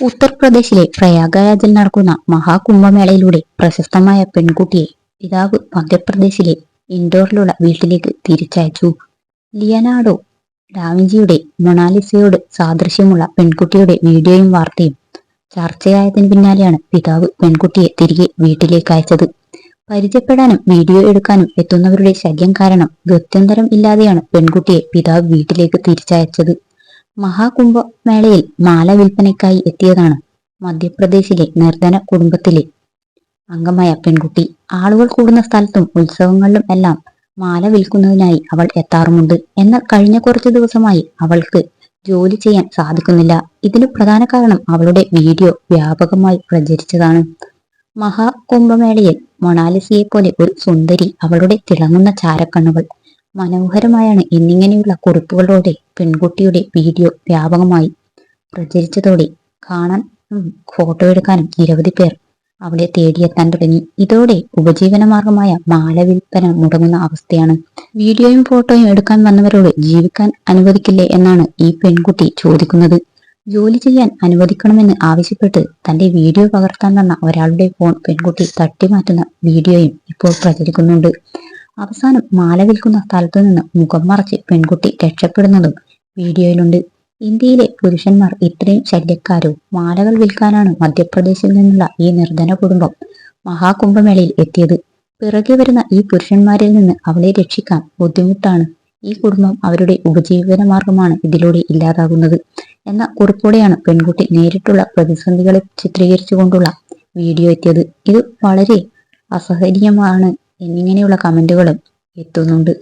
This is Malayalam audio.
ഉത്തർപ്രദേശിലെ പ്രയാഗരാജിൽ നടക്കുന്ന മഹാകുംഭമേളയിലൂടെ പ്രശസ്തമായ പെൺകുട്ടിയെ പിതാവ് മധ്യപ്രദേശിലെ ഇൻഡോറിലുള്ള വീട്ടിലേക്ക് തിരിച്ചയച്ചു. ലിയനാർഡോ ഡാവിഞ്ചിയുടെ മൊണാലിസയോട് സാദൃശ്യമുള്ള പെൺകുട്ടിയുടെ വീഡിയോയും വാർത്തയും ചർച്ചയായതിനു പിന്നാലെയാണ് പിതാവ് പെൺകുട്ടിയെ തിരികെ വീട്ടിലേക്ക് അയച്ചത്. പരിചയപ്പെടാനും വീഡിയോ എടുക്കാനും എത്തുന്നവരുടെ ശല്യം കാരണം ഗത്യന്തരം ഇല്ലാതെയാണ് പെൺകുട്ടിയെ പിതാവ് വീട്ടിലേക്ക് തിരിച്ചയച്ചത്. മഹാകുംഭമേളയിൽ മാല വിൽപ്പനയ്ക്കായി എത്തിയതാണ് മധ്യപ്രദേശിലെ നിർധന കുടുംബത്തിലെ അംഗമായ പെൺകുട്ടി. ആളുകൾ കൂടുന്ന സ്ഥലത്തും ഉത്സവങ്ങളിലും എല്ലാം മാല വിൽക്കുന്നതിനായി അവൾ എത്താറുമുണ്ട്. എന്നാൽ കഴിഞ്ഞ കുറച്ചു ദിവസമായി അവൾക്ക് ജോലി ചെയ്യാൻ സാധിക്കുന്നില്ല. ഇതിന് പ്രധാന കാരണം അവളുടെ വീഡിയോ വ്യാപകമായി പ്രചരിച്ചതാണ്. മഹാകുംഭമേളയിൽ മൊണാലിസയെ പോലെ ഒരു സുന്ദരി, അവളുടെ തിളങ്ങുന്ന ചാരക്കണ്ണുകൾ മനോഹരമായാണ് എന്നിങ്ങനെയുള്ള കുറിപ്പുകളോടെ പെൺകുട്ടിയുടെ വീഡിയോ വ്യാപകമായി പ്രചരിച്ചതോടെ കാണാനും ഫോട്ടോ എടുക്കാനും നിരവധി പേർ അവളെ തേടിയെത്താൻ തുടങ്ങി. ഇതോടെ ഉപജീവനമാർഗമായ മാല വിൽപ്പന മുടങ്ങുന്ന അവസ്ഥയാണ്. വീഡിയോയും ഫോട്ടോയും എടുക്കാൻ വന്നവരോട് ജീവിക്കാൻ അനുവദിക്കില്ലേ എന്നാണ് ഈ പെൺകുട്ടി ചോദിക്കുന്നത്. ജോലി ചെയ്യാൻ അനുവദിക്കണമെന്ന് ആവശ്യപ്പെട്ട് തന്റെ വീഡിയോ പകർത്താൻ വന്ന ഒരാളുടെ ഫോൺ പെൺകുട്ടി തട്ടിമാറ്റുന്ന വീഡിയോയും ഇപ്പോൾ പ്രചരിക്കുന്നുണ്ട്. അവസാനം മാല വിൽക്കുന്ന സ്ഥലത്തു നിന്ന് മുഖം മറച്ച് പെൺകുട്ടി രക്ഷപ്പെടുന്നതും വീഡിയോയിലുണ്ട്. ഇന്ത്യയിലെ പുരുഷന്മാർ ഇത്രയും ശല്യക്കാരോ? മാലകൾ വിൽക്കാനാണ് മധ്യപ്രദേശിൽ നിന്നുള്ള ഈ നിർധന കുടുംബം മഹാകുംഭമേളയിൽ എത്തിയത്. പിറകെ വരുന്ന ഈ പുരുഷന്മാരിൽ നിന്ന് അവളെ രക്ഷിക്കാൻ ബുദ്ധിമുട്ടാണ്. ഈ കുടുംബം അവരുടെ ഉപജീവന മാർഗമാണ് ഇതിലൂടെ ഇല്ലാതാകുന്നത് എന്ന കുറിപ്പോടെയാണ് പെൺകുട്ടി നേരിട്ടുള്ള പ്രതിസന്ധികളെ ചിത്രീകരിച്ചുകൊണ്ടുള്ള വീഡിയോ എത്തിയത്. ഇത് വളരെ അസഹനീയമാണ് എന്നിങ്ങനെയുള്ള കമന്റുകളും എത്തുന്നുണ്ട്.